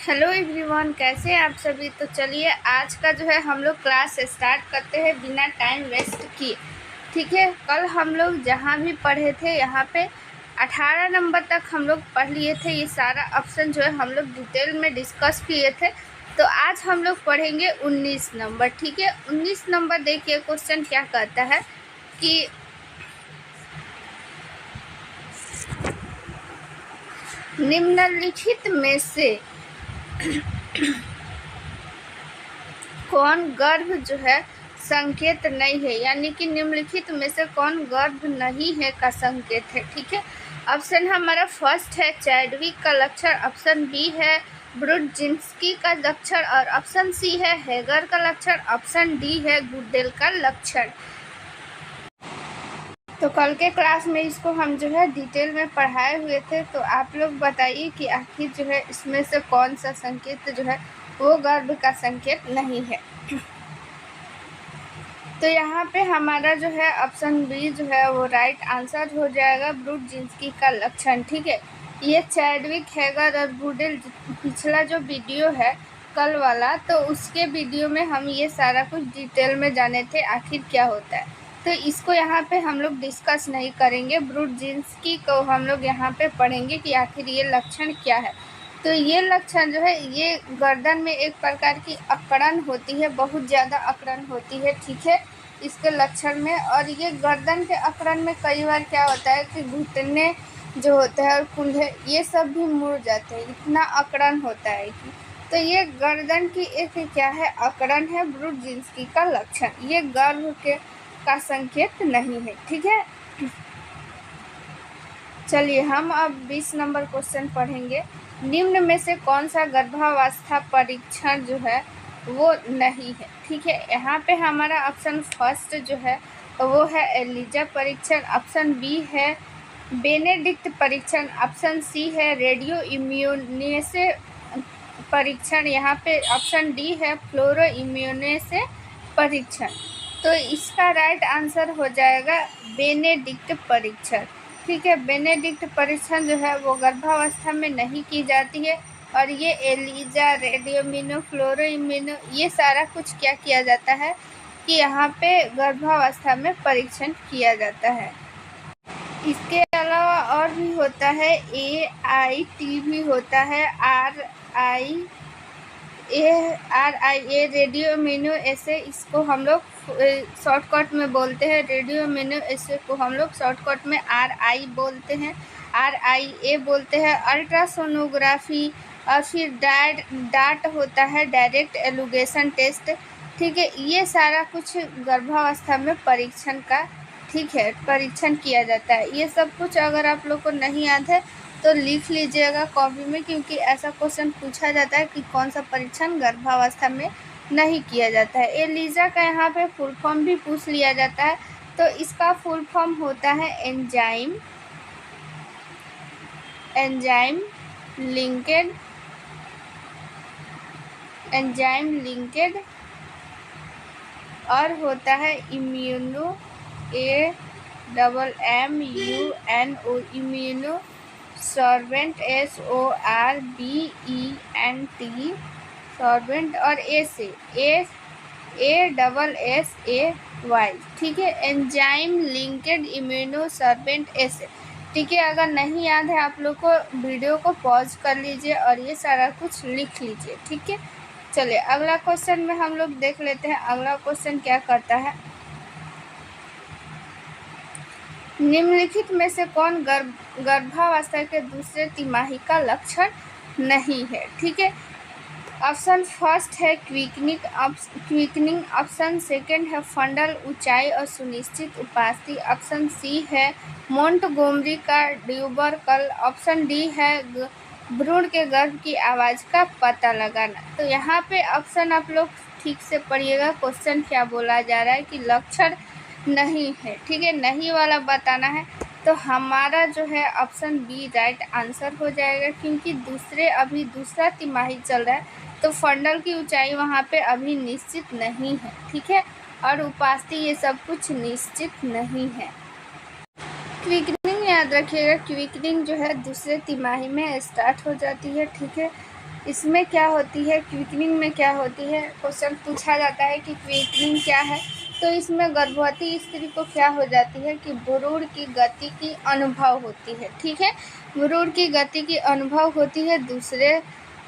Hello everyone, कैसे हैं आप सभी। तो चलिए आज का जो है हम लोग क्लास स्टार्ट करते हैं बिना टाइम वेस्ट किए। ठीक है, कल हम लोग जहाँ भी पढ़े थे यहाँ पे 18 नंबर तक हम लोग पढ़ लिए थे। ये सारा ऑप्शन जो है हम लोग डिटेल में डिस्कस किए थे। तो आज हम लोग पढ़ेंगे 19 नंबर। ठीक है, 19 नंबर देखिए क्वेश्चन क्या कहता है कि निम्नलिखित में से कौन गर्भ जो है संकेत नहीं है, यानी कि निम्नलिखित में से कौन गर्भ नहीं है का संकेत है। ठीक है, ऑप्शन हमारा फर्स्ट है चैडविक का लक्षण, ऑप्शन बी है ब्रुडजिन्स्की का लक्षण और ऑप्शन सी है हेगर का लक्षण, ऑप्शन डी है गुडेल का लक्षण। तो कल के क्लास में इसको हम जो है डिटेल में पढ़ाए हुए थे। तो आप लोग बताइए कि आखिर जो है इसमें से कौन सा संकेत जो है वो गर्भ का संकेत नहीं है। तो यहाँ पे हमारा जो है ऑप्शन बी जो है वो राइट आंसर हो जाएगा, ब्रुडजिन्स्की का लक्षण। ठीक है, ये चैडविक, हेगर और गुडेल पिछला जो वीडियो है कल वाला, तो उसके वीडियो में हम ये सारा कुछ डिटेल में जाने थे आखिर क्या होता है। तो इसको यहाँ पे हम लोग डिस्कस नहीं करेंगे। ब्रुडजिन्स्की को हम लोग यहाँ पे पढ़ेंगे कि आखिर ये लक्षण क्या है। तो ये लक्षण जो है ये गर्दन में एक प्रकार की अकड़न होती है, बहुत ज़्यादा अकड़न होती है। ठीक है, इसके लक्षण में। और ये गर्दन के अकड़न में कई बार क्या होता है कि घुटने जो होते हैं और कुल्हे ये सब भी मुड़ जाते हैं, इतना अकड़न होता है कि। तो ये गर्दन की एक क्या है अकड़न है, ब्रुडजिन्स्की का लक्षण। ये गर्भ के का संकेत नहीं है। ठीक है, चलिए हम अब 20 नंबर क्वेश्चन पढ़ेंगे। निम्न में से कौन सा गर्भावस्था परीक्षण जो है वो नहीं है। ठीक है, यहाँ पे हमारा ऑप्शन फर्स्ट जो है वो है एलिजा परीक्षण, ऑप्शन बी है बेनेडिक्ट परीक्षण, ऑप्शन सी है रेडियो इम्यूनेसे परीक्षण, यहाँ पे ऑप्शन डी है फ्लोरो इम्यूनेसे परीक्षण। तो इसका राइट आंसर हो जाएगा बेनेडिक्ट परीक्षण। ठीक है, बेनेडिक्ट परीक्षण जो है वो गर्भावस्था में नहीं की जाती है। और ये एलिजा, रेडियोमिनो, फ्लोरो इम्यूनो ये सारा कुछ क्या किया जाता है कि यहाँ पे गर्भावस्था में परीक्षण किया जाता है। इसके अलावा और भी होता है AIT भी होता है, RIA रेडियो इम्यूनो एसे, इसको हम लोग शॉर्टकट में बोलते हैं। रेडियो इम्यूनो एसे को हम लोग शॉर्टकट में RI बोलते हैं, RIA बोलते हैं। अल्ट्रासोनोग्राफी और फिर डाट होता है डायरेक्ट एलुगेशन टेस्ट। ठीक है, ये सारा कुछ गर्भावस्था में परीक्षण का ठीक है परीक्षण किया जाता है। ये सब कुछ अगर आप लोग को नहीं याद है तो लिख लीजिएगा कॉपी में, क्योंकि ऐसा क्वेश्चन पूछा जाता है कि कौन सा परीक्षण गर्भावस्था में नहीं किया जाता है। एलिजा का यहाँ पे फुल फॉर्म भी पूछ लिया जाता है। तो इसका फुल फॉर्म होता है एंजाइम लिंकेड और होता है immuno immuno sorbent SORBENT sorbent और ASSAY। ठीक है, एंजाइम लिंकेड इम्यूनो सॉर्बेंट एसे। ठीक है, अगर नहीं याद है आप लोग को वीडियो को पॉज कर लीजिए और ये सारा कुछ लिख लीजिए। ठीक है, चलिए अगला क्वेश्चन में हम लोग देख लेते हैं। अगला क्वेश्चन क्या करता है, निम्नलिखित में से कौन गर्भावस्था के दूसरे तिमाही का लक्षण नहीं है। ठीक है, ऑप्शन फर्स्ट है क्विकनिंग, ऑप्शन सेकंड है फंडल ऊंचाई और सुनिश्चित उपस्थिति, ऑप्शन सी है मोंटगोमरी का ड्यूबरकल, ऑप्शन डी है भ्रूण के गर्भ की आवाज़ का पता लगाना। तो यहाँ पे ऑप्शन आप लोग ठीक से पढ़िएगा, क्वेश्चन क्या बोला जा रहा है कि लक्षण नहीं है। ठीक है, नहीं वाला बताना है। तो हमारा जो है ऑप्शन बी राइट आंसर हो जाएगा, क्योंकि अभी दूसरा तिमाही चल रहा है तो फंडल की ऊंचाई वहाँ पे अभी निश्चित नहीं है। ठीक है, और उपस्थिति ये सब कुछ निश्चित नहीं है। क्विकनिंग याद रखिएगा, क्विकनिंग जो है दूसरे तिमाही में स्टार्ट हो जाती है। ठीक है, इसमें क्या होती है, क्विकनिंग में क्या होती है, क्वेश्चन पूछा जाता है कि क्विकनिंग क्या है। तो इसमें गर्भवती स्त्री को क्या हो जाती है कि भ्रूण की गति की अनुभव होती है। ठीक है, भ्रूण की गति की अनुभव होती है दूसरे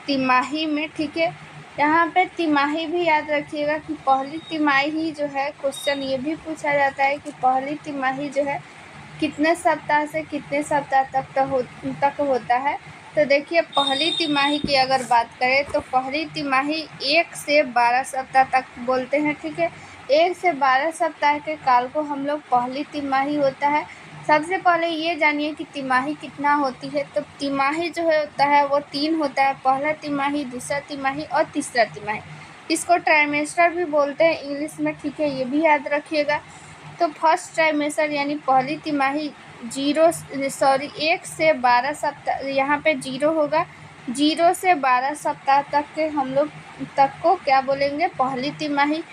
तिमाही में। ठीक है, यहाँ पे तिमाही भी याद रखिएगा कि पहली तिमाही जो है, क्वेश्चन ये भी पूछा जाता है कि पहली तिमाही जो है कितने सप्ताह से कितने सप्ताह तक होता है। तो देखिए, पहली तिमाही की अगर बात करें तो पहली तिमाही 1 से 12 सप्ताह तक बोलते हैं। ठीक है, 1 से 12 सप्ताह के काल को हम लोग पहली तिमाही होता है। सबसे पहले ये जानिए कि तिमाही कितना होती है। तो तिमाही जो है होता है वो 3 होता है, पहला तिमाही, दूसरा तिमाही और तीसरा तिमाही। इसको ट्राइमेस्टर भी बोलते हैं इंग्लिश में। ठीक है, ये भी याद रखिएगा। तो फर्स्ट ट्राइमेस्टर यानी पहली तिमाही 1 से 12 सप्ताह, यहाँ पे 0 होगा, 0 से 12 सप्ताह तक के हम लोग तक को क्या बोलेंगे, पहली तिमाही।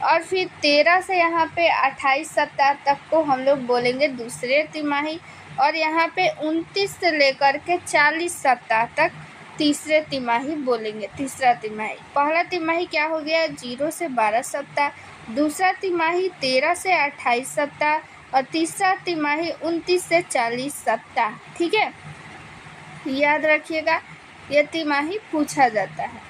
और फिर 13 से यहाँ पे 28 सप्ताह तक को हम लोग बोलेंगे दूसरे तिमाही। और यहाँ पे 29 से लेकर के 40 सप्ताह तक तीसरे तिमाही बोलेंगे, तीसरा तिमाही। पहला तिमाही क्या हो गया, 0 से 12 सप्ताह, दूसरा तिमाही 13 से 28 सप्ताह और तीसरा तिमाही 29 से 40 सप्ताह। ठीक है, याद रखिएगा, यह तिमाही पूछा जाता है।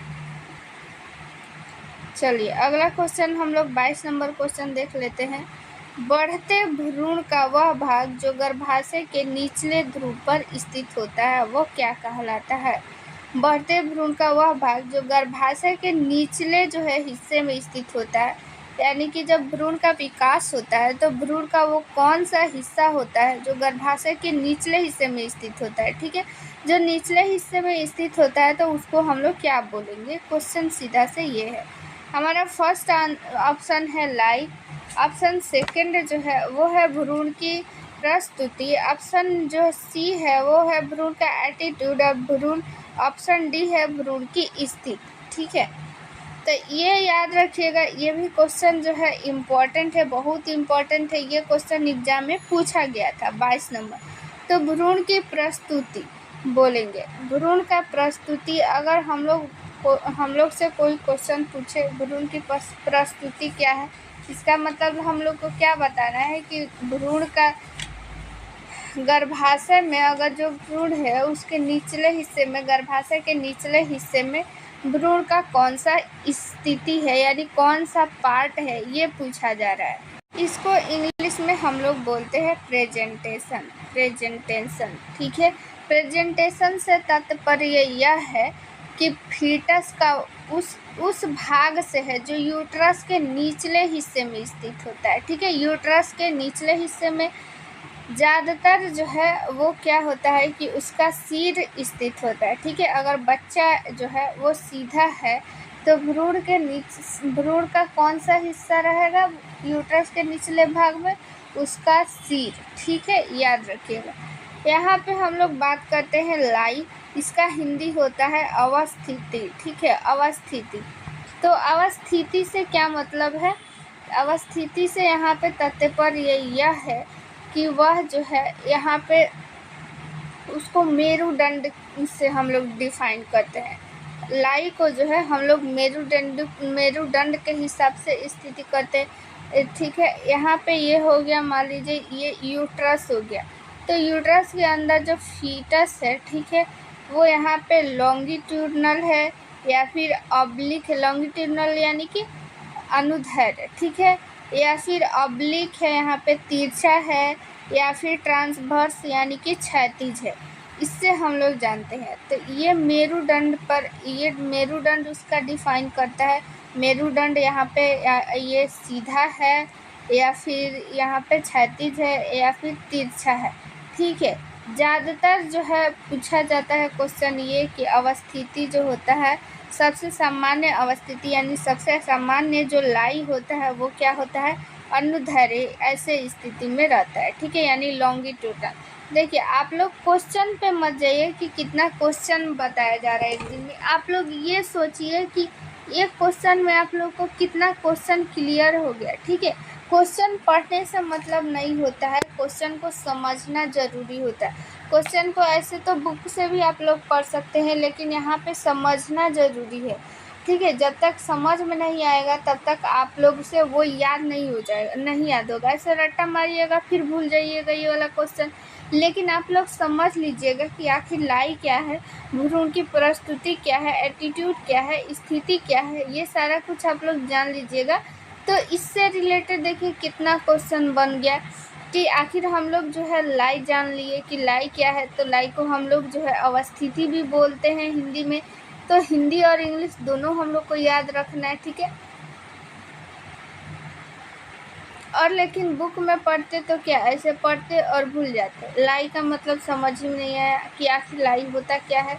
चलिए अगला क्वेश्चन हम लोग 22 नंबर क्वेश्चन देख लेते हैं। बढ़ते भ्रूण का वह भाग जो गर्भाशय के निचले ध्रुव पर स्थित होता है वो क्या कहलाता है। बढ़ते भ्रूण का वह भाग जो गर्भाशय के निचले जो है हिस्से में स्थित होता है, यानी कि जब भ्रूण का विकास होता है तो भ्रूण का वो कौन सा हिस्सा होता है जो गर्भाशय के निचले हिस्से में स्थित होता है। ठीक है, जो निचले हिस्से में स्थित होता है तो उसको हम लोग क्या बोलेंगे। क्वेश्चन सीधा से ये है। हमारा फर्स्ट ऑप्शन है लाई, ऑप्शन सेकंड जो है वो है भ्रूण की प्रस्तुति, ऑप्शन जो सी है वो है भ्रूण का एटीट्यूड और भ्रूण, ऑप्शन डी है भ्रूण की स्थिति। ठीक है, तो ये याद रखिएगा, ये भी क्वेश्चन जो है इम्पोर्टेंट है, बहुत इम्पोर्टेंट है। ये क्वेश्चन एग्जाम में पूछा गया था 22 नंबर। तो भ्रूण की प्रस्तुति बोलेंगे, भ्रूण का प्रस्तुति। अगर हम लोग से कोई क्वेश्चन पूछे भ्रूण की प्रस्तुति क्या है, इसका मतलब हम लोग को क्या बताना है कि भ्रूण का गर्भाशय में अगर जो भ्रूण है उसके निचले हिस्से में, गर्भाशय के निचले हिस्से में भ्रूण का कौन सा स्थिति है, यानी कौन सा पार्ट है, ये पूछा जा रहा है। इसको इंग्लिश में हम लोग बोलते हैं प्रेजेंटेशन, प्रेजेंटेशन। ठीक है, प्रेजेंटेशन से तात्पर्य यह है कि फीटस का उस भाग से है जो यूट्रस के निचले हिस्से में स्थित होता है। ठीक है, यूट्रस के निचले हिस्से में ज़्यादातर जो है वो क्या होता है कि उसका सिर स्थित होता है। ठीक है, अगर बच्चा जो है वो सीधा है तो भ्रूण का कौन सा हिस्सा रहेगा यूट्रस के निचले भाग में, उसका सिर। ठीक है, याद रखिएगा। यहाँ पे हम लोग बात करते हैं लाई, इसका हिंदी होता है अवस्थिति। ठीक है, अवस्थिति। तो अवस्थिति से क्या मतलब है, अवस्थिति से यहाँ पे तात्पर्य यह है कि वह जो है यहाँ पे उसको मेरुदंड से हम लोग डिफाइन करते हैं। लाई को जो है हम लोग मेरुदंड के हिसाब से स्थिति करते हैं। ठीक है, यहाँ पे ये हो गया, मान लीजिए ये यूट्रस हो गया, तो यूट्रस के अंदर जो फीटस है, ठीक है, वो यहाँ पे लॉन्गिट्यूडनल है या फिर ऑब्लिक है। लॉन्गिट्यूडनल यानी कि अनुदैर्ध्य, ठीक है, या फिर ऑब्लिक है, यहाँ पे तिरछा है, या फिर ट्रांसवर्स यानी कि क्षैतिज है, इससे हम लोग जानते हैं। तो ये मेरुदंड उसका डिफाइन करता है। मेरुदंड यहाँ पे ये सीधा है या फिर यहाँ पे क्षैतिज है या फिर तिरछा है। ठीक है, ज़्यादातर जो है पूछा जाता है क्वेश्चन ये कि अवस्थिति जो होता है, सबसे सामान्य अवस्थिति यानी सबसे सामान्य जो लाई होता है वो क्या होता है, अनुदैर्ध्य ऐसे स्थिति में रहता है। ठीक है, यानी लॉन्गिट्यूडनल। देखिए, आप लोग क्वेश्चन पे मत जाइए कि कितना क्वेश्चन बताया जा रहा है एक दिन में। आप लोग ये सोचिए कि एक क्वेश्चन में आप लोग को कितना क्वेश्चन क्लियर हो गया। ठीक है, क्वेश्चन पढ़ने से मतलब नहीं होता है, क्वेश्चन को समझना ज़रूरी होता है। क्वेश्चन को ऐसे तो बुक से भी आप लोग पढ़ सकते हैं, लेकिन यहाँ पे समझना ज़रूरी है, ठीक है। जब तक समझ में नहीं आएगा तब तक आप लोग से वो याद नहीं हो जाएगा, नहीं याद होगा। ऐसे रट्टा मारिएगा फिर भूल जाइएगा ये वाला क्वेश्चन। लेकिन आप लोग समझ लीजिएगा कि आखिर लाई क्या है, भ्रूण की प्रस्तुति क्या है, एटीट्यूड क्या है, स्थिति क्या है, ये सारा कुछ आप लोग जान लीजिएगा। तो इससे रिलेटेड देखिए कितना क्वेश्चन बन गया कि आखिर हम लोग जो है लाई जान लिए कि लाई क्या है। तो लाई को हम लोग जो है अवस्थिति भी बोलते हैं हिंदी में। तो हिंदी और इंग्लिश दोनों हम लोग को याद रखना है, ठीक है। और लेकिन बुक में पढ़ते तो क्या ऐसे पढ़ते और भूल जाते। लाई का मतलब समझ ही नहीं आया कि आखिर लाई होता क्या है।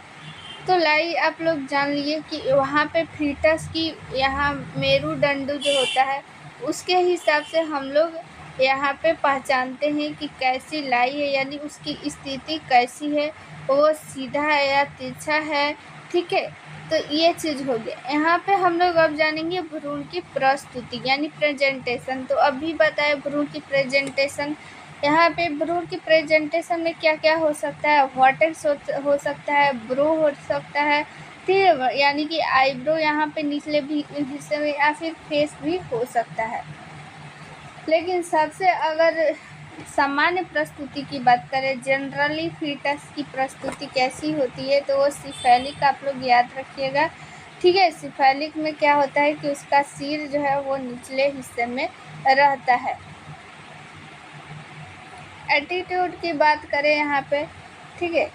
तो लाई आप लोग जान लिए कि वहाँ पे फीटस की यहाँ मेरुदंड जो होता है उसके हिसाब से हम लोग यहाँ पे पहचानते हैं कि कैसी लाई है, यानी उसकी स्थिति कैसी है, वो सीधा है या तिरछा है, ठीक है। तो ये चीज़ हो गया। यहाँ पे हम लोग अब जानेंगे भ्रूण की प्रस्तुति यानी प्रेजेंटेशन। तो अभी बताए भ्रूण की प्रेजेंटेशन। यहाँ पे भ्रूण की प्रेजेंटेशन में क्या क्या हो सकता है, वर्टेक्स हो सकता है, ब्रो हो सकता है, ठीक है, यानी कि आईब्रो यहाँ पे निचले भी हिस्से में, या फिर फेस भी हो सकता है। लेकिन सबसे अगर सामान्य प्रस्तुति की बात करें, जनरली फीटस की प्रस्तुति कैसी होती है, तो वो सिफेलिक आप लोग याद रखिएगा, ठीक है। सिफेलिक में क्या होता है कि उसका सिर जो है वो निचले हिस्से में रहता है। एटीट्यूड की बात करें यहाँ पे, ठीक है,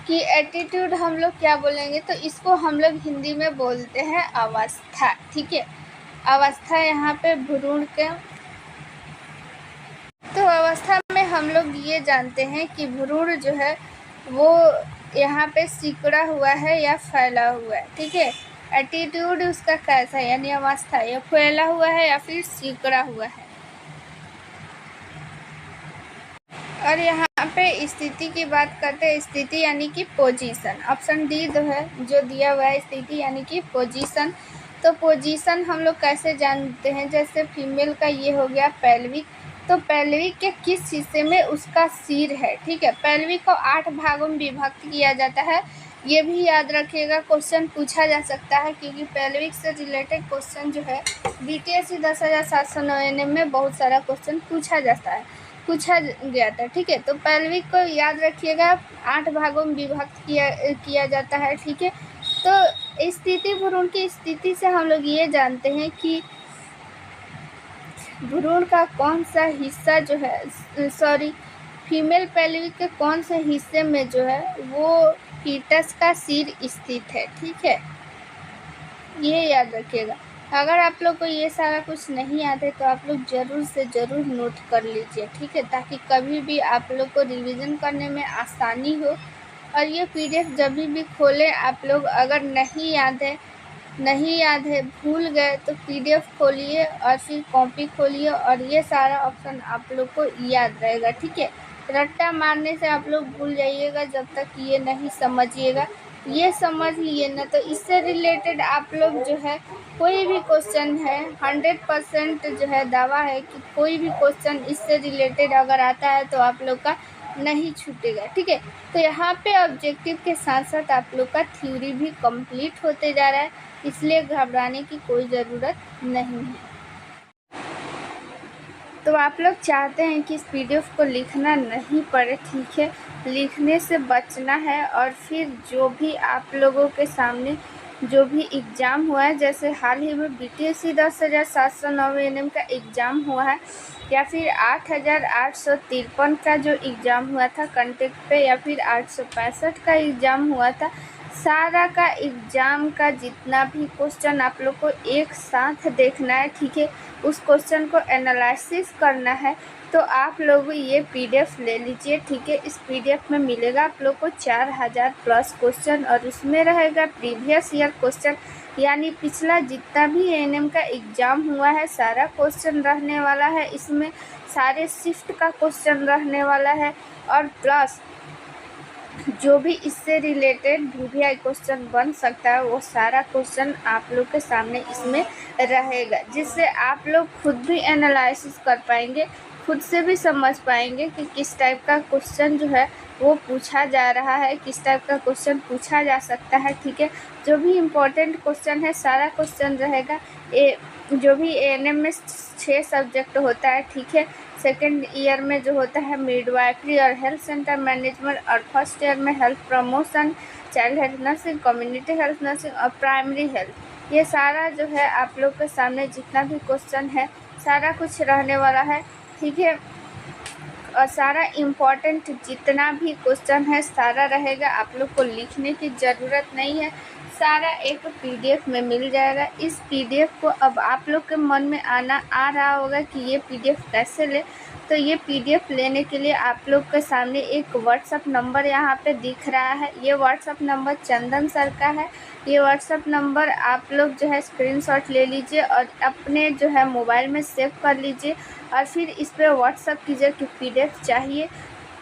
कि एटीट्यूड हम लोग क्या बोलेंगे, तो इसको हम लोग हिंदी में बोलते हैं अवस्था, ठीक है। अवस्था यहाँ पे भ्रूण के, तो अवस्था में हम लोग ये जानते हैं कि भ्रूण जो है वो यहाँ पे सिकुड़ा हुआ है या फैला हुआ है, ठीक है। एटीट्यूड उसका कैसा है, यानी अवस्था, या फैला हुआ है या फिर सिकुड़ा हुआ है। और यहाँ पे स्थिति की बात करते हैं, स्थिति यानी कि पोजीशन। ऑप्शन डी जो है जो दिया हुआ है, स्थिति यानी कि पोजीशन। तो पोजीशन हम लोग कैसे जानते हैं, जैसे फीमेल का ये हो गया पेल्विक, तो पेल्विक के किस हिस्से में उसका सिर है, ठीक है। पेल्विक को 8 भागों में विभक्त किया जाता है, ये भी याद रखिएगा, क्वेश्चन पूछा जा सकता है, क्योंकि पेल्विक से रिलेटेड क्वेश्चन जो है बीटीएससी 10,799 में बहुत सारा क्वेश्चन पूछा गया था, ठीक है। तो पेल्विक को याद रखिएगा 8 भागों में विभक्त किया जाता है, ठीक है। तो स्थिति, भ्रूण की स्थिति से हम लोग ये जानते हैं कि भ्रूण का कौन सा हिस्सा जो है, सॉरी, फीमेल पेल्विक के कौन से हिस्से में जो है वो फीटस का सिर स्थित है, ठीक है, ये याद रखिएगा। अगर आप लोग को ये सारा कुछ नहीं आता है तो आप लोग ज़रूर से ज़रूर नोट कर लीजिए, ठीक है, ताकि कभी भी आप लोग को रिवीजन करने में आसानी हो। और ये पीडीएफ जब भी खोलें आप लोग, अगर नहीं याद है, भूल गए, तो पीडीएफ खोलिए और फिर कॉपी खोलिए और ये सारा ऑप्शन आप लोग को याद रहेगा, ठीक है। रट्टा मारने से आप लोग भूल जाइएगा जब तक ये नहीं समझिएगा। ये समझ लिए ना, तो इससे रिलेटेड आप लोग जो है कोई भी क्वेश्चन है 100% जो है दावा है कि कोई भी क्वेश्चन इससे रिलेटेड अगर आता है तो आप लोग का नहीं छूटेगा, ठीक है। तो यहाँ पे ऑब्जेक्टिव के साथ साथ आप लोग का थ्योरी भी कंप्लीट होते जा रहा है, इसलिए घबराने की कोई ज़रूरत नहीं है। तो आप लोग चाहते हैं कि इस पीडीएफ को लिखना नहीं पड़े, ठीक है, लिखने से बचना है। और फिर जो भी आप लोगों के सामने जो भी एग्ज़ाम हुआ है, जैसे हाल ही में बीटीएससी 10,799 एनएम का एग्ज़ाम हुआ है, या फिर 8,853 का जो एग्ज़ाम हुआ था कंटेक्ट पे, या फिर 865 का एग्ज़ाम हुआ था, सारा का एग्ज़ाम का जितना भी क्वेश्चन आप लोग को एक साथ देखना है, ठीक है, उस क्वेश्चन को एनालिसिस करना है। तो आप लोग ये पीडीएफ ले लीजिए, ठीक है। इस पीडीएफ में मिलेगा आप लोग को 4,000 प्लस क्वेश्चन, और उसमें रहेगा प्रीवियस ईयर क्वेश्चन, यानी पिछला जितना भी एएनएम का एग्ज़ाम हुआ है सारा क्वेश्चन रहने वाला है इसमें, सारे शिफ्ट का क्वेश्चन रहने वाला है, और प्लस जो भी इससे रिलेटेड वीवीआई क्वेश्चन बन सकता है वो सारा क्वेश्चन आप लोग के सामने इसमें रहेगा, जिससे आप लोग खुद भी एनालिसिस कर पाएंगे, खुद से भी समझ पाएंगे कि किस टाइप का क्वेश्चन जो है वो पूछा जा रहा है, किस टाइप का क्वेश्चन पूछा जा सकता है। ठीक है, जो भी इम्पोर्टेंट क्वेश्चन है सारा क्वेश्चन रहेगा। जो भी एएनएम में 6 सब्जेक्ट होता है, ठीक है। सेकेंड ईयर में जो होता है मिडवाइफरी और हेल्थ सेंटर मैनेजमेंट, और फर्स्ट ईयर में health promotion, child health nursing, community health nursing और प्राइमरी हेल्थ। ये सारा जो है आप लोग के सामने जितना भी क्वेश्चन है सारा कुछ रहने वाला है, ठीक है। और सारा इम्पॉर्टेंट जितना भी क्वेश्चन है सारा रहेगा, आप लोग को लिखने की ज़रूरत नहीं है, सारा एक पीडीएफ में मिल जाएगा। इस पीडीएफ को अब आप लोग के मन में आ रहा होगा कि ये पीडीएफ कैसे ले। तो ये पीडीएफ लेने के लिए आप लोग के सामने एक व्हाट्सअप नंबर यहाँ पे दिख रहा है। ये व्हाट्सअप नंबर चंदन सर का है। ये व्हाट्सअप नंबर आप लोग जो है स्क्रीनशॉट ले लीजिए और अपने जो है मोबाइल में सेव कर लीजिए, और फिर इस पर व्हाट्सअप कीजिए कि पीडीएफ चाहिए,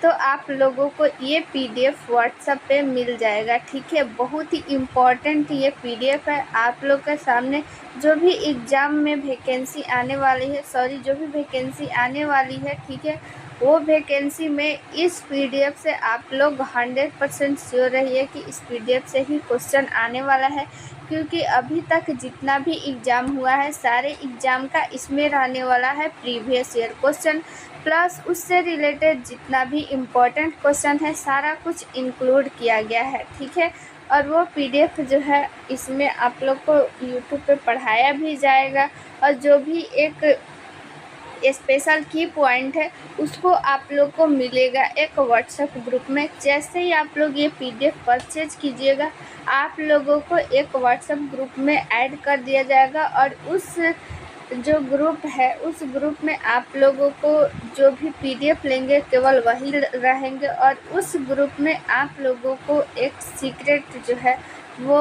तो आप लोगों को ये पीडीएफ व्हाट्सएप पे मिल जाएगा, ठीक है। बहुत ही इम्पॉर्टेंट ये पीडीएफ है। आप लोग के सामने जो भी एग्ज़ाम में वैकेंसी आने वाली है, जो भी वैकेंसी आने वाली है, ठीक है, वो वैकेंसी में इस पीडीएफ से आप लोग 100% श्योर रहिए कि इस पीडीएफ से ही क्वेश्चन आने वाला है, क्योंकि अभी तक जितना भी एग्ज़ाम हुआ है सारे एग्ज़ाम का इसमें रहने वाला है प्रीवियस ईयर क्वेश्चन, प्लस उससे रिलेटेड जितना भी इम्पोर्टेंट क्वेश्चन है सारा कुछ इंक्लूड किया गया है, ठीक है। और वो पीडीएफ जो है इसमें आप लोग को यूट्यूब पे पढ़ाया भी जाएगा, और जो भी एक स्पेशल की पॉइंट है उसको आप लोग को मिलेगा एक व्हाट्सएप ग्रुप में। जैसे ही आप लोग ये पीडीएफ परचेज कीजिएगा आप लोगों को एक व्हाट्सएप ग्रुप में ऐड कर दिया जाएगा, और उस जो ग्रुप है उस ग्रुप में आप लोगों को जो भी पीडीएफ लेंगे केवल वही रहेंगे, और उस ग्रुप में आप लोगों को एक सीक्रेट जो है वो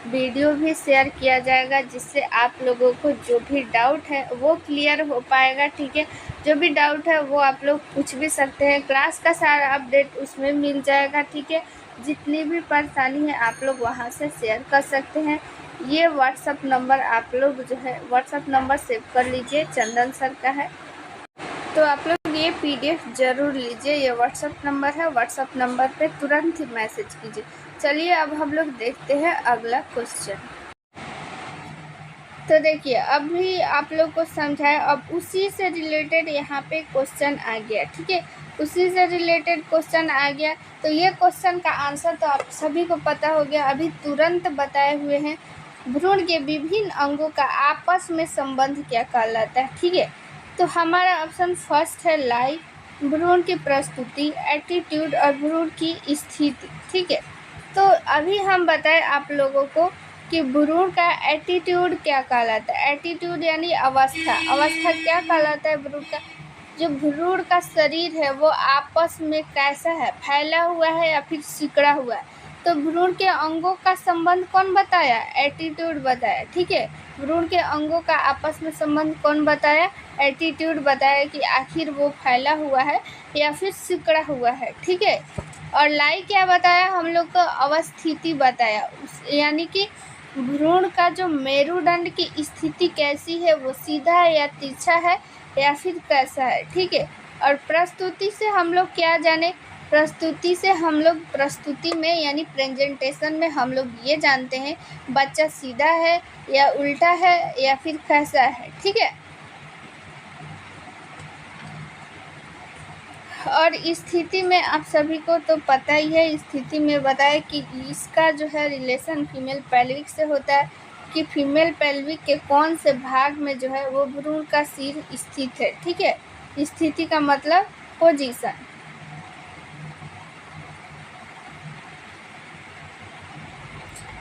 वीडियो भी शेयर किया जाएगा, जिससे आप लोगों को जो भी डाउट है वो क्लियर हो पाएगा, ठीक है। जो भी डाउट है वो आप लोग पूछ भी सकते हैं, क्लास का सारा अपडेट उसमें मिल जाएगा, ठीक है। जितनी भी परेशानी है आप लोग वहाँ से शेयर कर सकते हैं। ये व्हाट्सअप नंबर आप लोग जो है व्हाट्सअप नंबर सेव कर लीजिए, चंदन सर का है। तो आप लोग ये पीडीएफ ज़रूर लीजिए, ये व्हाट्सअप नंबर है, व्हाट्सअप नंबर पे तुरंत ही मैसेज कीजिए। चलिए अब हम लोग देखते हैं अगला क्वेश्चन। तो देखिए अभी आप लोग को समझाया, अब उसी से रिलेटेड यहाँ पे क्वेश्चन आ गया, ठीक है। उसी से रिलेटेड क्वेश्चन आ गया, तो ये क्वेश्चन का आंसर तो आप सभी को पता हो गया, अभी तुरंत बताए हुए हैं। भ्रूण के विभिन्न अंगों का आपस में संबंध क्या कहलाता है, ठीक है। तो हमारा ऑप्शन फर्स्ट है लाई, भ्रूण की प्रस्तुति, एटीट्यूड और भ्रूण की स्थिति, ठीक है। तो अभी हम बताएं आप लोगों को कि भ्रूण का एटीट्यूड क्या कहलाता है। एटीट्यूड यानी अवस्था, अवस्था क्या कहलाता है भ्रूण का। जो भ्रूण का शरीर है वो आपस में कैसा है, फैला हुआ है या फिर सिकुड़ा हुआ है। तो भ्रूण के अंगों का संबंध कौन बताया, एटीट्यूड बताया, ठीक है। भ्रूण के अंगों का आपस में संबंध कौन बताया, एटीट्यूड बताया कि आखिर वो फैला हुआ है या फिर सिकुड़ा हुआ है, ठीक है। और लाई क्या बताया हम लोग को, अवस्थिति बताया, यानी कि भ्रूण का जो मेरुदंड की स्थिति कैसी है, वो सीधा है या तिरछा है या फिर कैसा है, ठीक है। और प्रस्तुति से हम लोग क्या जाने, प्रस्तुति से हम लोग प्रस्तुति में यानी प्रेजेंटेशन में हम लोग ये जानते हैं बच्चा सीधा है या उल्टा है या फिर कैसा है, ठीक है। और स्थिति में आप सभी को तो पता ही है, स्थिति में बताया कि इसका जो है रिलेशन फीमेल पेल्विक से होता है, कि फीमेल पेल्विक के कौन से भाग में जो है वो भ्रूण का सिर स्थित है, ठीक है। स्थिति का मतलब पोजीशन।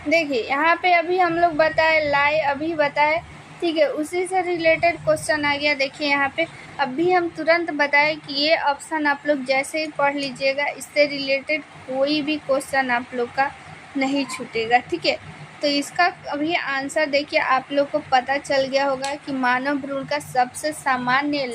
देखिए यहाँ पे अभी हम लोग बताए लाई, अभी बताए, ठीक है। उसी से रिलेटेड क्वेश्चन आ गया। देखिए यहाँ पे अभी हम तुरंत बताए कि ये ऑप्शन आप लोग जैसे ही पढ़ लीजिएगा, इससे रिलेटेड कोई भी क्वेश्चन आप लोग का नहीं छूटेगा, ठीक है। तो इसका अभी आंसर देखिए आप लोग को पता चल गया होगा कि मानव भ्रूण का सबसे सामान्य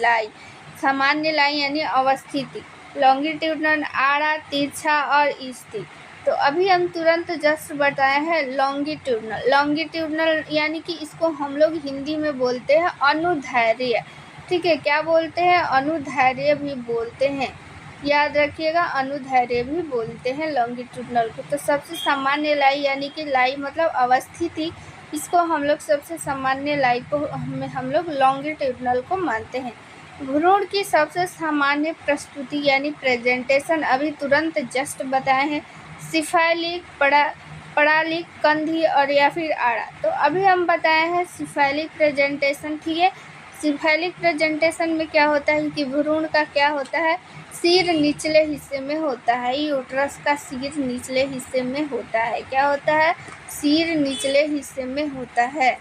लाई यानी अवस्थिति, लॉन्गिट्यूडनल, आड़ा, तिरछा और स्थित। तो अभी हम तुरंत जस्ट बताए हैं लॉन्गिट्यूडनल यानी कि इसको हम लोग हिंदी में बोलते हैं अनुदैर्ध्य, ठीक है, क्या बोलते हैं, अनुदैर्ध्य भी बोलते हैं, याद रखिएगा, अनुदैर्ध्य भी बोलते हैं लॉन्गिट्यूडनल को। तो सबसे सामान्य लाई यानी कि लाई मतलब अवस्थिति, इसको हम लोग सबसे सामान्य लाई को हम लोग लॉन्गिट्यूडनल को मानते हैं। भ्रूण की सबसे सामान्य प्रस्तुति यानी प्रेजेंटेशन अभी तुरंत जस्ट बताए हैं, सिफालिक, पड़ालिक, कंधी और या फिर आड़ा। तो अभी हम बताए हैं सिफालिक प्रेजेंटेशन, ठीक है। सिफालिक प्रेजेंटेशन में क्या होता है कि भ्रूण का क्या होता है, सिर निचले हिस्से में होता है, यूट्रस का सिर निचले हिस्से में होता है, क्या होता है, सिर निचले हिस्से में होता है।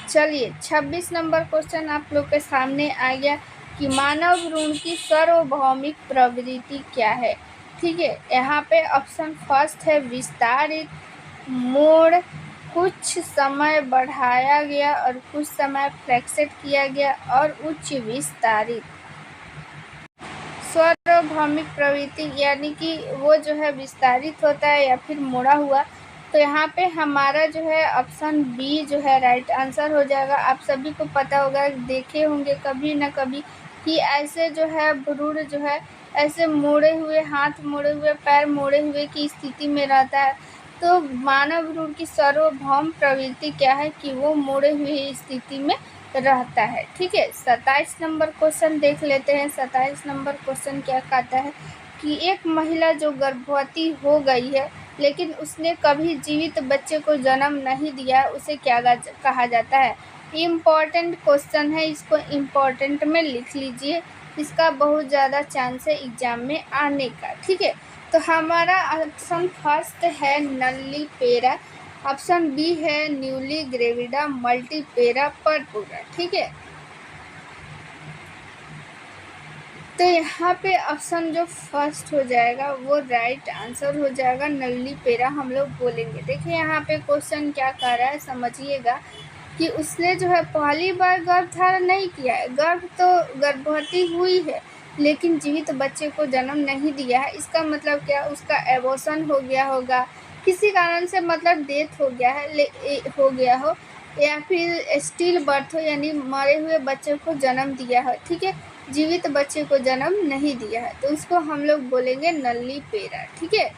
चलिए 26 नंबर क्वेश्चन आप लोग के सामने आ गया कि मानव भ्रूण की सार्वभौमिक प्रवृत्ति क्या है, ठीक है। यहाँ पे ऑप्शन फर्स्ट है विस्तारित, मोड़, कुछ समय बढ़ाया गया और कुछ समय फ्लेक्सेट किया गया और उच्च विस्तारित। सार्वभौमिक प्रवृत्ति यानी कि वो जो है विस्तारित होता है या फिर मोड़ा हुआ। तो यहाँ पे हमारा जो है ऑप्शन बी जो है राइट आंसर हो जाएगा। आप सभी को पता होगा, देखे होंगे कभी ना कभी कि ऐसे जो है भ्रूण जो है ऐसे मोड़े हुए हाथ, मोड़े हुए पैर, मोड़े हुए की स्थिति में रहता है। तो मानव भ्रूण की सार्वभौम प्रवृत्ति क्या है कि वो मोड़े हुए स्थिति में रहता है, ठीक है। 27 नंबर क्वेश्चन देख लेते हैं। 27 नंबर क्वेश्चन क्या कहता है कि एक महिला जो गर्भवती हो गई है लेकिन उसने कभी जीवित बच्चे को जन्म नहीं दिया, उसे क्या कहा जाता है। इम्पॉर्टेंट क्वेश्चन है, इसको इम्पॉर्टेंट में लिख लीजिए, इसका बहुत ज़्यादा चांस है एग्जाम में आने का, ठीक है। तो हमारा ऑप्शन फर्स्ट है नल्लीपेरा, ऑप्शन बी है न्यूली ग्रेविडा, मल्टीपेरा, परपुरा, ठीक है। तो यहाँ पे ऑप्शन जो फर्स्ट हो जाएगा वो राइट आंसर हो जाएगा, नल्लीपेरा हम लोग बोलेंगे। देखिए यहाँ पे क्वेश्चन क्या कर रहा है, समझिएगा कि उसने जो है पहली बार गर्भ धारण नहीं किया है, गर्भवती हुई है लेकिन जीवित बच्चे को जन्म नहीं दिया है। इसका मतलब क्या, उसका एबॉर्शन हो गया होगा, किसी कारण से मतलब डेथ हो गया हो या फिर स्टिल बर्थ हो यानी मरे हुए बच्चे को जन्म दिया है, ठीक है, जीवित बच्चे को जन्म नहीं दिया है, तो उसको हम लोग बोलेंगे नल्लीपेरा, ठीक है।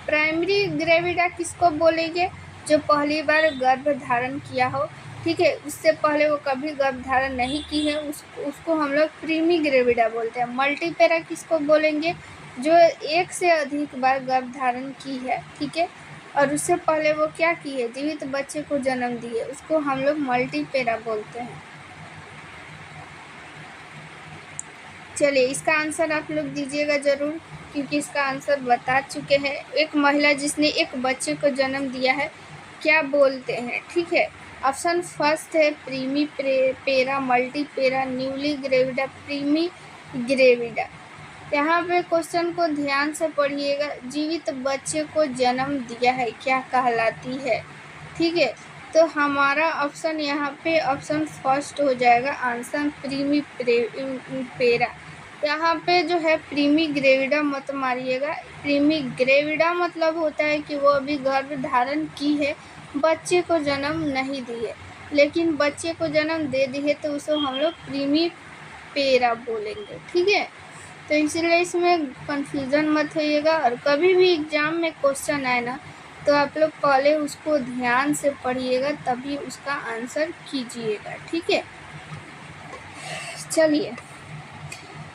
प्राइमरी ग्रेविडा किसको बोलेंगे, जो पहली बार गर्भ धारण किया हो, ठीक है, उससे पहले वो कभी गर्भ धारण नहीं की है, उसको हम लोग प्रीमी ग्रेविडा बोलते हैं। मल्टीपेरा किसको बोलेंगे, जो एक से अधिक बार गर्भ धारण की है, ठीक है, और उससे पहले वो क्या की है, जीवित बच्चे को जन्म दिए, उसको हम लोग मल्टीपेरा बोलते हैं। चलिए इसका आंसर आप लोग दीजिएगा ज़रूर, क्योंकि इसका आंसर बता चुके हैं। एक महिला जिसने एक बच्चे को जन्म दिया है क्या बोलते हैं, ठीक है। ऑप्शन फर्स्ट है प्रीमी पेरा, मल्टीपेरा, न्यूली ग्रेविडा, प्रीमी ग्रेविडा। यहाँ पे क्वेश्चन को ध्यान से पढ़िएगा, जीवित बच्चे को जन्म दिया है क्या कहलाती है, ठीक है। तो हमारा ऑप्शन यहाँ पे ऑप्शन फर्स्ट हो जाएगा आंसर, प्रीमी पेरा। यहाँ पे जो है प्रीमी ग्रेविडा मत मारिएगा, प्रीमी ग्रेविडा मतलब होता है कि वो अभी गर्भ धारण की है, बच्चे को जन्म नहीं दिए, लेकिन बच्चे को जन्म दे दिए तो उसको हम लोग प्रीमी पेरा बोलेंगे, ठीक है। तो इसलिए इसमें कंफ्यूजन मत होइएगा, और कभी भी एग्जाम में क्वेश्चन आए ना तो आप लोग पहले उसको ध्यान से पढ़िएगा तभी उसका आंसर कीजिएगा, ठीक है। चलिए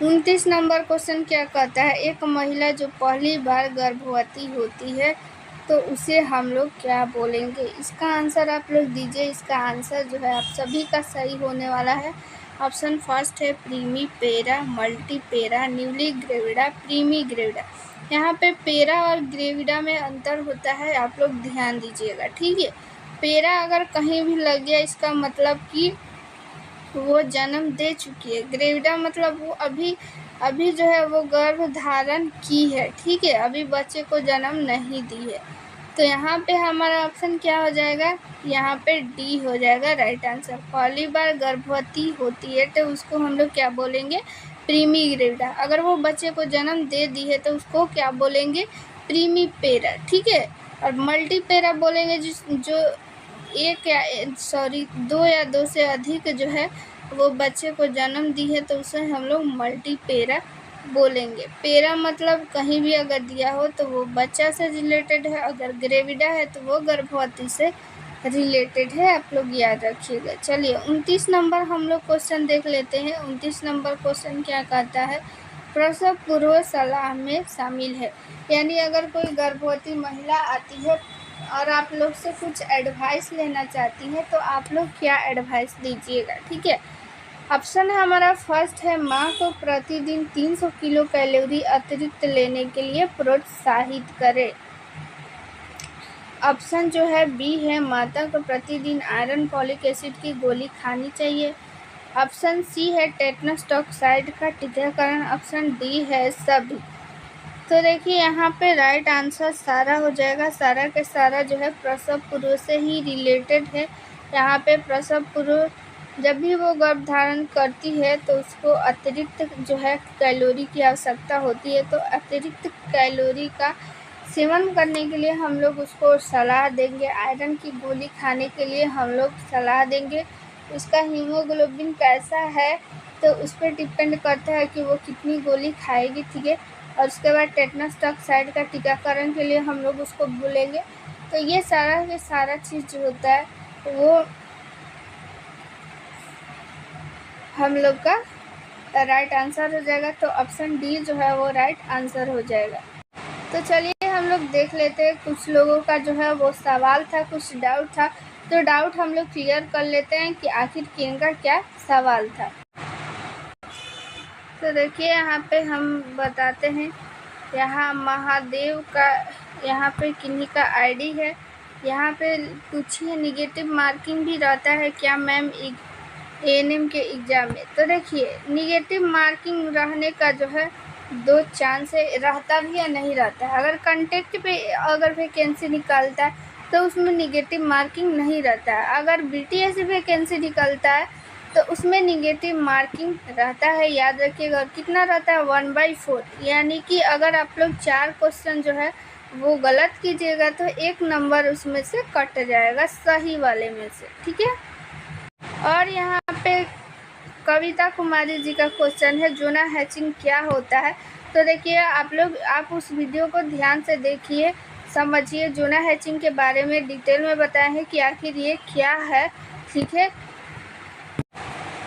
29 नंबर क्वेश्चन क्या कहता है, एक महिला जो पहली बार गर्भवती होती है तो उसे हम लोग क्या बोलेंगे। इसका आंसर आप लोग दीजिए, इसका आंसर जो है आप सभी का सही होने वाला है। ऑप्शन फर्स्ट है प्रीमी पेरा, मल्टीपेरा, न्यूली ग्रेविडा, प्रीमी ग्रेविडा। यहाँ पे पेरा और ग्रेविडा में अंतर होता है, आप लोग ध्यान दीजिएगा, ठीक है। पेरा अगर कहीं भी लग गया इसका मतलब कि वो जन्म दे चुकी है, ग्रेविडा मतलब वो अभी जो है वो गर्भ धारण की है, ठीक है, अभी बच्चे को जन्म नहीं दी है। तो यहाँ पे हमारा ऑप्शन क्या हो जाएगा, यहाँ पे डी हो जाएगा राइट आंसर। पहली बार गर्भवती होती है तो उसको हम लोग क्या बोलेंगे, प्रीमी ग्रेविडा। अगर वो बच्चे को जन्म दे दी है तो उसको क्या बोलेंगे, प्रीमी पेरा, ठीक है। और मल्टीपेरा बोलेंगे जो एक या सॉरी 2 या 2 से अधिक जो है वो बच्चे को जन्म दी है तो उसे हम लोग मल्टीपेरा बोलेंगे। पेरा मतलब कहीं भी अगर दिया हो तो वो बच्चा से रिलेटेड है, अगर ग्रेविडा है तो वो गर्भवती से रिलेटेड है, आप लोग याद रखिएगा। चलिए 29 नंबर हम लोग क्वेश्चन देख लेते हैं। 29 नंबर क्वेश्चन क्या कहता है, प्रसव पूर्व सलाह में शामिल है। यानी अगर कोई गर्भवती महिला आती है और आप लोग से कुछ एडवाइस लेना चाहती हैं तो आप लोग क्या एडवाइस दीजिएगा, ठीक है। ऑप्शन है हमारा फर्स्ट है, माँ को प्रतिदिन 300 किलो कैलोरी अतिरिक्त लेने के लिए प्रोत्साहित करें। ऑप्शन जो है बी है, माता को प्रतिदिन आयरन फॉलिक एसिड की गोली खानी चाहिए। ऑप्शन सी है, टेटनस टॉक्साइड का टीकाकरण। ऑप्शन डी है सभी। तो देखिए यहाँ पे राइट आंसर सारा हो जाएगा। सारा के सारा जो है प्रसव पूर्व से ही रिलेटेड है। यहाँ पे प्रसव पूर्व जब भी वो गर्भ धारण करती है तो उसको अतिरिक्त जो है कैलोरी की आवश्यकता होती है, तो अतिरिक्त कैलोरी का सेवन करने के लिए हम लोग उसको सलाह देंगे। आयरन की गोली खाने के लिए हम लोग सलाह देंगे। उसका हीमोग्लोबिन कैसा है तो उस पर डिपेंड करता है कि वो कितनी गोली खाएगी, ठीक है। और उसके बाद टेटनस टॉक्साइड का टीकाकरण के लिए हम लोग उसको बोलेंगे। तो ये सारा के सारा चीज़ जो होता है वो हम लोग का राइट आंसर हो जाएगा। तो ऑप्शन डी जो है वो राइट आंसर हो जाएगा। तो चलिए हम लोग देख लेते हैं, कुछ लोगों का जो है वो सवाल था, कुछ डाउट था, तो डाउट हम लोग क्लियर कर लेते हैं कि आखिर किनका क्या सवाल था। तो देखिए यहाँ पे हम बताते हैं, यहाँ महादेव का यहाँ पे किन्हीं का आईडी है। यहाँ पे पूछिए निगेटिव मार्किंग भी रहता है क्या मैम एएनएम के एग्ज़ाम में। तो देखिए निगेटिव मार्किंग रहने का जो है 2 चांस है, रहता भी या नहीं रहता है। अगर कंटेक्ट पे अगर वैकेंसी निकलता है तो उसमें निगेटिव मार्किंग नहीं रहता है। अगर बीटीएस वैकेंसी निकलता है तो उसमें निगेटिव मार्किंग रहता है। याद रखिएगा कितना रहता है, 1/4। यानी कि अगर आप लोग 4 क्वेश्चन जो है वो गलत कीजिएगा तो 1 नंबर उसमें से कट जाएगा सही वाले में से, ठीक है। और यहाँ पे कविता कुमारी जी का क्वेश्चन है, जोना हैचिंग क्या होता है। तो देखिए आप उस वीडियो को ध्यान से देखिए, समझिए। जोना हैचिंग के बारे में डिटेल में बताया है कि आखिर ये क्या है, ठीक है।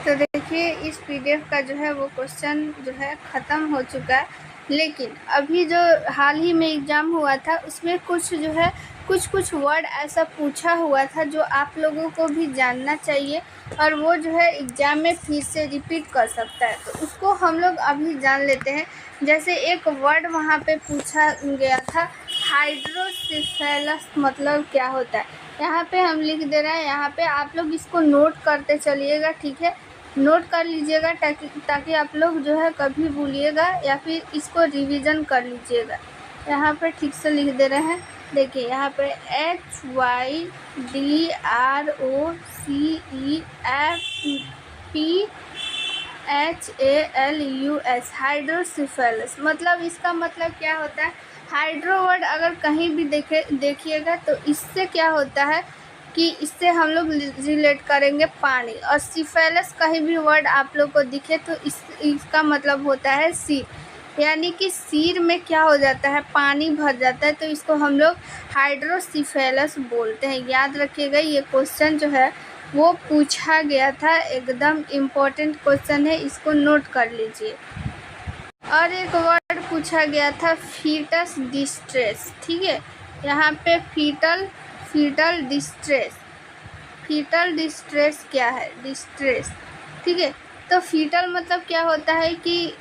तो देखिए इस पीडीएफ का जो है वो क्वेश्चन जो है ख़त्म हो चुका है, लेकिन अभी जो हाल ही में एग्ज़ाम हुआ था उसमें कुछ जो है कुछ वर्ड ऐसा पूछा हुआ था जो आप लोगों को भी जानना चाहिए और वो जो है एग्ज़ाम में फिर से रिपीट कर सकता है। तो उसको हम लोग अभी जान लेते हैं। जैसे एक वर्ड वहाँ पे पूछा गया था, हाइड्रोसिफेलस मतलब क्या होता है। यहाँ पे हम लिख दे रहे हैं, यहाँ पे आप लोग इसको नोट करते चलिएगा, ठीक है। नोट कर लीजिएगा ताकि आप लोग जो है कभी भूलिएगा या फिर इसको रिवीजन कर लीजिएगा। यहाँ पर ठीक से लिख दे रहे हैं। देखिए यहाँ पे HYDROCEFPHALUS हाइड्रोसिफेलस मतलब इसका मतलब क्या होता है। हाइड्रो वर्ड अगर कहीं भी देखिएगा तो इससे क्या होता है कि इससे हम लोग रिलेट करेंगे पानी, और सिफेलस कहीं भी वर्ड आप लोग को दिखे तो इसका मतलब होता है सिर। यानी कि सिर में क्या हो जाता है, पानी भर जाता है, तो इसको हम लोग हाइड्रोसिफेलस बोलते हैं। याद रखिएगा ये क्वेश्चन जो है वो पूछा गया था, एकदम इम्पोर्टेंट क्वेश्चन है, इसको नोट कर लीजिए। और एक वर्ड पूछा गया था फीटस डिस्ट्रेस, ठीक है। यहाँ पे फीटल डिस्ट्रेस क्या है, डिस्ट्रेस, ठीक है। तो फीटल मतलब क्या होता है कि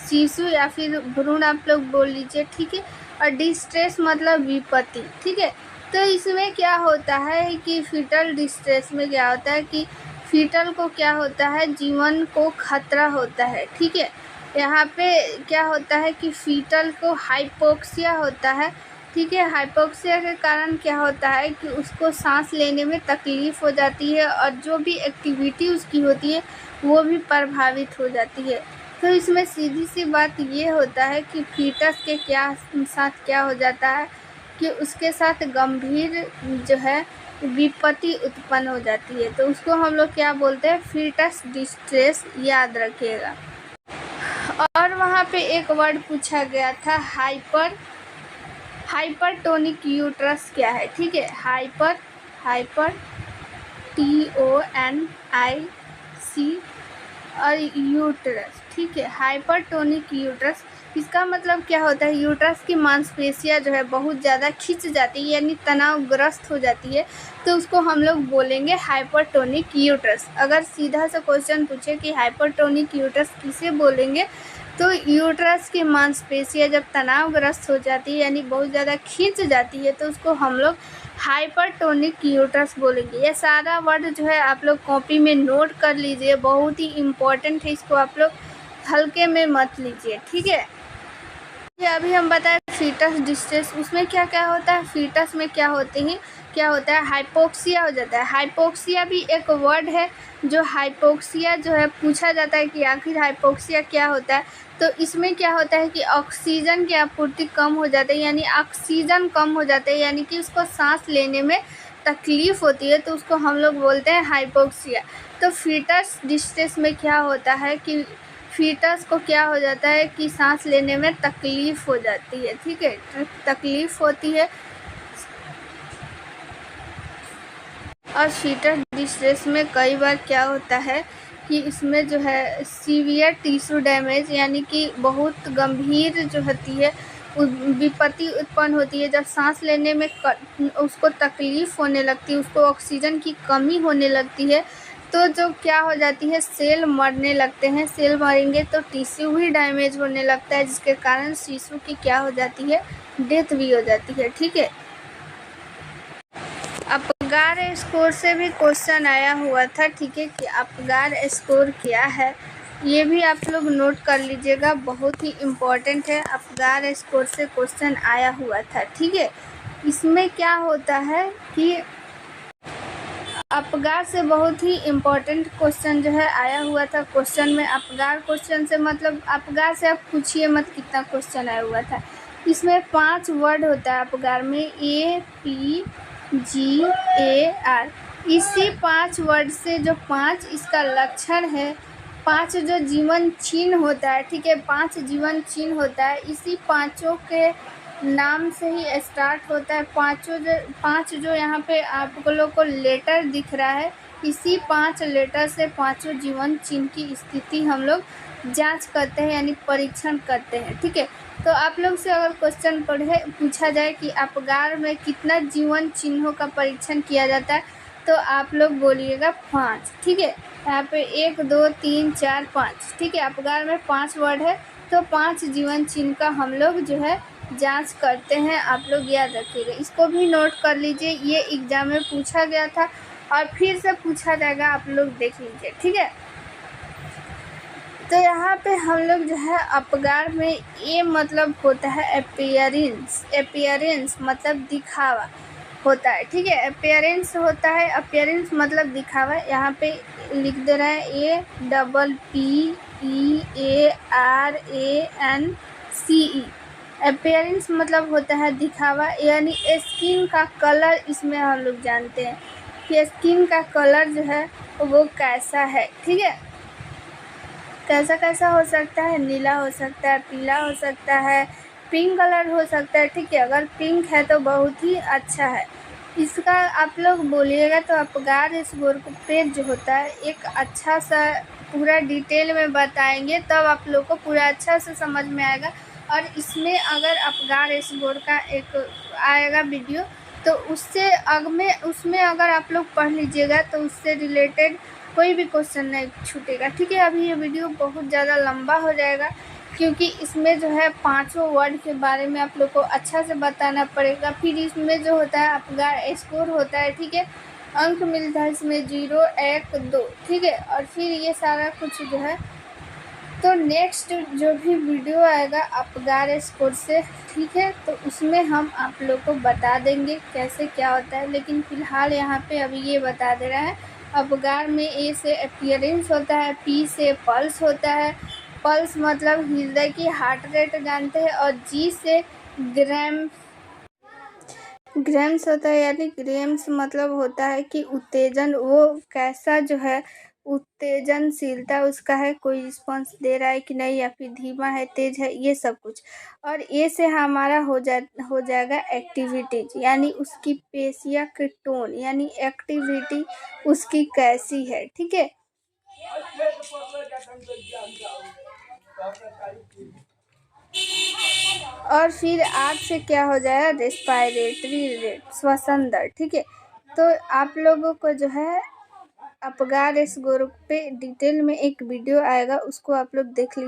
शिशु या फिर भ्रूण आप लोग बोल लीजिए, ठीक है। और डिस्ट्रेस मतलब विपत्ति, ठीक है। तो इसमें क्या होता है कि फीटल डिस्ट्रेस में क्या होता है कि फीटल को क्या होता है, जीवन को खतरा होता है, ठीक है। यहाँ पे क्या होता है कि फीटल को हाइपोक्सिया होता है, ठीक है। हाइपोक्सिया के कारण क्या होता है कि उसको सांस लेने में तकलीफ़ हो जाती है और जो भी एक्टिविटी उसकी होती है वो भी प्रभावित हो जाती है। तो इसमें सीधी सी बात ये होता है कि फीटस के साथ क्या हो जाता है, कि उसके साथ गंभीर जो है विपत्ति उत्पन्न हो जाती है, तो उसको हम लोग क्या बोलते हैं, फीटस डिस्ट्रेस, याद रखिएगा। और वहाँ पे एक वर्ड पूछा गया था हाइपरटोनिक यूट्रस क्या है, ठीक है। हाइपर TONIC और यूट्रस, ठीक है। हाइपरटोनिक यूट्रस, इसका मतलब क्या होता है, यूट्रस की मांसपेशियां जो है बहुत ज़्यादा खिंच जाती है, यानी तनावग्रस्त हो जाती है, तो उसको हम लोग बोलेंगे हाइपरटोनिक यूट्रस। अगर सीधा सा क्वेश्चन पूछे कि हाइपरटोनिक यूट्रस किसे बोलेंगे, तो यूट्रस की मांसपेशियां जब तनावग्रस्त हो जाती है, यानी बहुत ज़्यादा खिंच जाती है, तो उसको हम लोग हाइपरटोनिक यूट्रस बोलेंगे। ये सारा वर्ड जो है आप लोग कॉपी में नोट कर लीजिए, बहुत ही इम्पोर्टेंट है, इसको आप लोग हल्के में मत लीजिए, ठीक है। ये अभी हम बताएं फीटस डिस्ट्रेस, उसमें क्या क्या होता है, फीटस में क्या होता है, हाइपोक्सिया हो जाता है। हाइपोक्सिया भी एक वर्ड है, जो हाइपोक्सिया जो है पूछा जाता है कि आखिर हाइपोक्सिया क्या होता है, तो इसमें क्या होता है कि ऑक्सीजन की आपूर्ति कम हो जाती है, यानी ऑक्सीजन कम हो जाता है, यानी कि उसको सांस लेने में तकलीफ होती है, तो उसको हम लोग बोलते हैं हाइपोक्सिया। तो फीटस डिस्ट्रेस में क्या होता है कि फीटस को क्या हो जाता है कि सांस लेने में तकलीफ हो जाती है, ठीक है, तकलीफ होती है। और फीटस डिस्ट्रेस में कई बार क्या होता है कि इसमें जो है सीवियर टिश्यू डैमेज, यानी कि बहुत गंभीर जो होती है विपत्ति उत्पन्न होती है, जब सांस लेने में उसको तकलीफ होने लगती है, उसको ऑक्सीजन की कमी होने लगती है, तो जो क्या हो जाती है, सेल मरने लगते हैं। सेल मरेंगे तो टिश्यू भी डैमेज होने लगता है, जिसके कारण टिश्यू की क्या हो जाती है, डेथ भी हो जाती है, ठीक है। अपगार स्कोर से भी क्वेश्चन आया हुआ था, ठीक है, कि अपगार स्कोर क्या है, ये भी आप लोग नोट कर लीजिएगा, बहुत ही इम्पोर्टेंट है। अपगार स्कोर से क्वेश्चन आया हुआ था, ठीक है। इसमें क्या होता है कि अपगार से बहुत ही इम्पोर्टेंट क्वेश्चन जो है आया हुआ था। क्वेश्चन में अपगार, क्वेश्चन से मतलब अपगार से आप पूछिए मत कितना क्वेश्चन आया हुआ था। इसमें 5 वर्ड होता है अपगार में, APGAR। इसी 5 वर्ड से जो 5 इसका लक्षण है, 5 जो जीवन चिन्ह होता है, ठीक है, 5 जीवन चिन्ह होता है, इसी पाँचों के नाम से ही स्टार्ट होता है। 5 जो यहाँ पे आप लोग को लेटर दिख रहा है, इसी 5 लेटर से 5 जीवन चिन्ह की स्थिति हम लोग जांच करते हैं, यानी परीक्षण करते हैं, ठीक है। तो आप लोग से अगर क्वेश्चन पूछा जाए कि अपगार में कितना जीवन चिन्हों का परीक्षण किया जाता है, तो आप लोग बोलिएगा 5, ठीक है। यहाँ पे 1 2 3 4 5, ठीक है। अपगार में 5 वर्ड है, तो 5 जीवन चिन्ह का हम लोग जो है जांच करते हैं, आप लोग याद रखिएगा। इसको भी नोट कर लीजिए, ये एग्जाम में पूछा गया था और फिर से पूछा जाएगा, आप लोग देख लीजिए, ठीक है। तो यहाँ पे हम लोग जो है अपगार में ये मतलब होता है अपीयरेंस मतलब दिखावा होता है, ठीक है। अपीयरेंस होता है, अपीयरेंस मतलब दिखावा। यहाँ पे लिख दे रहा है APPEARANCE। अपीयरेंस मतलब होता है दिखावा, यानी स्किन का कलर, इसमें हम लोग जानते हैं कि स्किन का कलर जो है वो कैसा है, ठीक है। कैसा हो सकता है, नीला हो सकता है, पीला हो सकता है, पिंक कलर हो सकता है, ठीक है। अगर पिंक है तो बहुत ही अच्छा है। इसका आप लोग बोलिएगा तो अपगार स्कोर पेज जो होता है एक अच्छा सा पूरा डिटेल में बताएंगे, तब आप लोग को पूरा अच्छा से समझ में आएगा। और इसमें अगर अपगार स्कोर का एक आएगा वीडियो, तो उसमें अगर आप लोग पढ़ लीजिएगा तो उससे रिलेटेड कोई भी क्वेश्चन नहीं छूटेगा, ठीक है। अभी ये वीडियो बहुत ज़्यादा लंबा हो जाएगा, क्योंकि इसमें जो है 5 वर्ड के बारे में आप लोग को अच्छा से बताना पड़ेगा। फिर इसमें जो होता है अपगार स्कोर होता है, ठीक है, अंक मिलता है इसमें 0 1 2, ठीक है। और फिर ये सारा कुछ जो है, तो नेक्स्ट जो भी वीडियो आएगा अपगार स्कोर से, ठीक है, तो उसमें हम आप लोग को बता देंगे कैसे क्या होता है। लेकिन फ़िलहाल यहाँ पे अभी ये बता दे रहा है, अपगार में A से अपीयरेंस होता है, P से पल्स होता है, पल्स मतलब हृदय की हार्ट रेट जानते हैं, और G से ग्राम ग्रैम्स होता है, यानी ग्रैम्स मतलब होता है कि उत्तेजन, वो कैसा जो है उत्तेजनशीलता उसका है, कोई रिस्पॉन्स दे रहा है कि नहीं, या फिर धीमा है, तेज है, ये सब कुछ। और ए से हमारा हो जाएगा एक्टिविटीज, यानी उसकी पेशिया के टोन, यानी एक्टिविटी उसकी कैसी है, ठीक है। और फिर आग से क्या हो जाएगा, रेस्पायरेटरी रेट, श्वसन दर, ठीक है। तो आप लोगों को जो है अपगार इस ग्रुप पे डिटेल में एक वीडियो आएगा, उसको आप लोग देख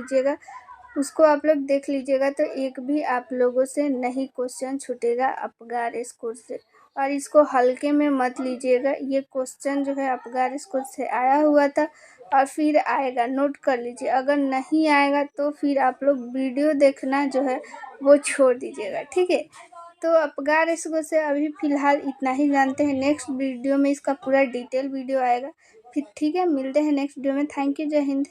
लीजिएगा, तो एक भी आप लोगों से नहीं क्वेश्चन छूटेगा अपगार स्कोर से। और इसको हल्के में मत लीजिएगा, ये क्वेश्चन जो है अपगार स्कोर से आया हुआ था और फिर आएगा, नोट कर लीजिए। अगर नहीं आएगा तो फिर आप लोग वीडियो देखना जो है वो छोड़ दीजिएगा, ठीक है। तो अपगार स्कोर से अभी फ़िलहाल इतना ही जानते हैं, नेक्स्ट वीडियो में इसका पूरा डिटेल वीडियो आएगा फिर, ठीक है। मिलते हैं नेक्स्ट वीडियो में। थैंक यू, जय हिंद।